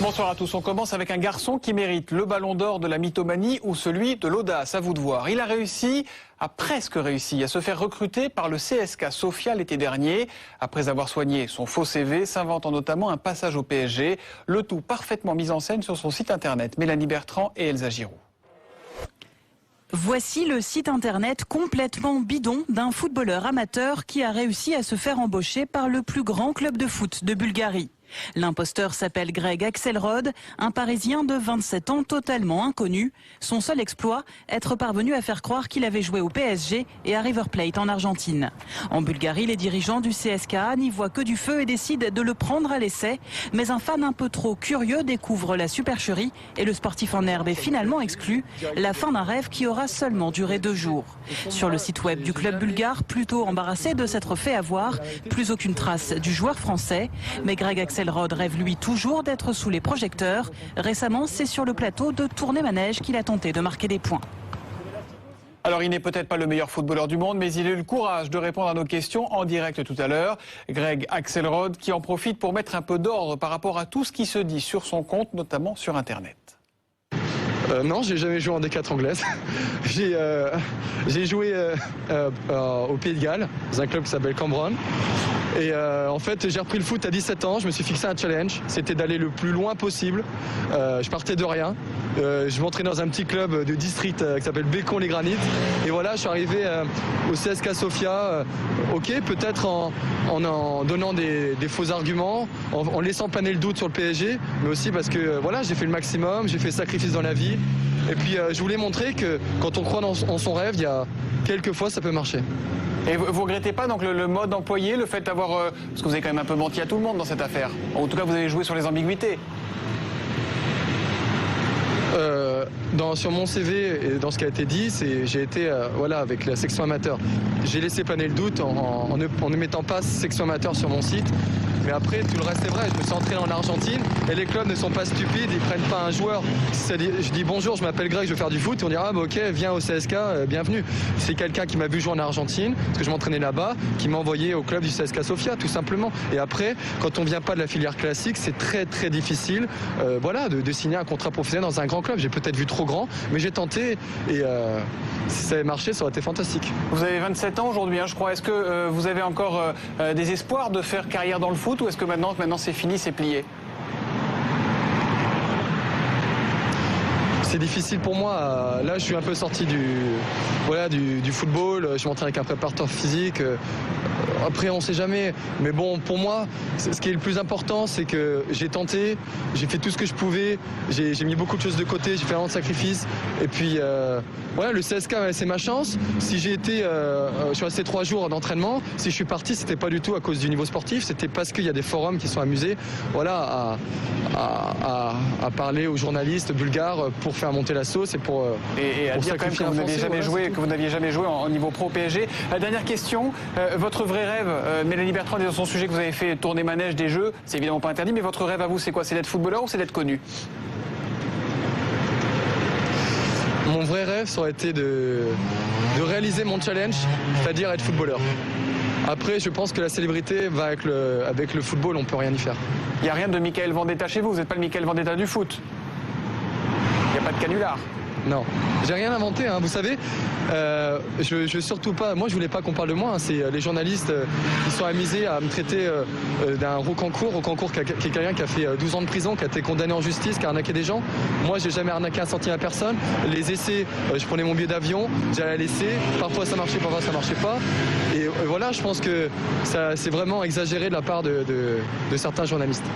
Bonsoir à tous. On commence avec un garçon qui mérite le ballon d'or de la mythomanie ou celui de l'audace. À vous de voir. Il a presque réussi à se faire recruter par le CSKA Sofia l'été dernier. Après avoir soigné son faux CV, s'inventant notamment un passage au PSG. Le tout parfaitement mis en scène sur son site internet. Mélanie Bertrand et Elsa Giroud. Voici le site internet complètement bidon d'un footballeur amateur qui a réussi à se faire embaucher par le plus grand club de foot de Bulgarie. L'imposteur s'appelle Greg Axelrod, un Parisien de 27 ans totalement inconnu. Son seul exploit, être parvenu à faire croire qu'il avait joué au PSG et à River Plate en Argentine. En Bulgarie, les dirigeants du CSKA n'y voient que du feu et décident de le prendre à l'essai. Mais un fan un peu trop curieux découvre la supercherie et le sportif en herbe est finalement exclu. La fin d'un rêve qui aura seulement duré 2 jours. Sur le site web du club bulgare, plutôt embarrassé de s'être fait avoir, plus aucune trace du joueur français. Mais Greg Axelrod rêve lui toujours d'être sous les projecteurs. Récemment, c'est sur le plateau de Tournai-Manège qu'il a tenté de marquer des points. Alors, il n'est peut-être pas le meilleur footballeur du monde, mais il a eu le courage de répondre à nos questions en direct tout à l'heure. Greg Axelrod qui en profite pour mettre un peu d'ordre par rapport à tout ce qui se dit sur son compte, notamment sur Internet. Non, j'ai jamais joué en D4 anglaise. J'ai joué au Pays de Galles, dans un club qui s'appelle Cambronne. Et en fait, j'ai repris le foot à 17 ans. Je me suis fixé un challenge, c'était d'aller le plus loin possible. Je partais de rien. Je m'entraînais dans un petit club de district qui s'appelle Bécon les Granites. Et voilà, je suis arrivé au CSKA Sofia. Ok, peut-être en donnant des faux arguments, en laissant planer le doute sur le PSG, mais aussi parce que voilà, j'ai fait le maximum, j'ai fait sacrifice dans la vie. Et puis je voulais montrer que quand on croit en son rêve, il y a quelques fois ça peut marcher. Et vous regrettez pas donc le mode employé, le fait d'avoir... parce que vous avez quand même un peu menti à tout le monde dans cette affaire. En tout cas, vous avez joué sur les ambiguïtés. Sur mon CV et dans ce qui a été dit, j'ai été voilà, avec la section amateur. J'ai laissé planer le doute en ne mettant pas section amateur sur mon site. Mais après, tout le reste est vrai. Je me suis entraîné en Argentine et les clubs ne sont pas stupides. Ils prennent pas un joueur. Je dis bonjour, je m'appelle Greg, je veux faire du foot. Et on dira, ah, bah, ok, viens au CSKA, bienvenue. C'est quelqu'un qui m'a vu jouer en Argentine, parce que je m'entraînais là-bas, qui m'a envoyé au club du CSKA Sofia, tout simplement. Et après, quand on vient pas de la filière classique, c'est très très difficile voilà, de signer un contrat professionnel dans un grand club. J'ai peut-être vu trop grand, mais j'ai tenté. Et si ça avait marché, ça aurait été fantastique. Vous avez 27 ans aujourd'hui, hein, je crois. Est-ce que vous avez encore des espoirs de faire carrière dans le foot? Ou est-ce que maintenant c'est fini, c'est plié? C'est difficile pour moi. Là, je suis un peu sorti du football. Je m'entraîne avec un préparateur physique. Après, on ne sait jamais. Mais bon, pour moi, ce qui est le plus important, c'est que j'ai tenté, j'ai fait tout ce que je pouvais, j'ai mis beaucoup de choses de côté, j'ai fait vraiment de sacrifices. Et puis, voilà, le CSKA m'a laissé ma chance. Si j'ai été, je suis resté 3 jours d'entraînement. Si je suis parti, c'était pas du tout à cause du niveau sportif, c'était parce qu'il y a des forums qui sont amusés, voilà, à parler aux journalistes bulgares pour faire monter la sauce et pour à dire quand même que vous n'aviez jamais joué en niveau pro PSG. Dernière question, votre vrai rêve, Mélanie Bertrand dit dans son sujet que vous avez fait tourner manège des jeux, c'est évidemment pas interdit, mais votre rêve à vous c'est quoi? C'est d'être footballeur ou c'est d'être connu? Mon vrai rêve, ça aurait été de réaliser mon challenge, c'est-à-dire être footballeur. Après, je pense que la célébrité va avec le football, on peut rien y faire. Il n'y a rien de Michael Vendetta chez vous, vous n'êtes pas le Michael Vendetta du foot. Il n'y a pas de canular. Non, j'ai rien inventé, hein. Vous savez, je surtout pas, moi je voulais pas qu'on parle de moi, hein. C'est les journalistes qui sont amusés à me traiter d'un Rocancourt qui est quelqu'un qui a fait 12 ans de prison, qui a été condamné en justice, qui a arnaqué des gens. Moi j'ai jamais arnaqué un centime à personne. Les essais, je prenais mon billet d'avion, j'allais à l'essai, parfois ça marchait, parfois ça marchait pas. Et voilà, je pense que c'est vraiment exagéré de la part de certains journalistes.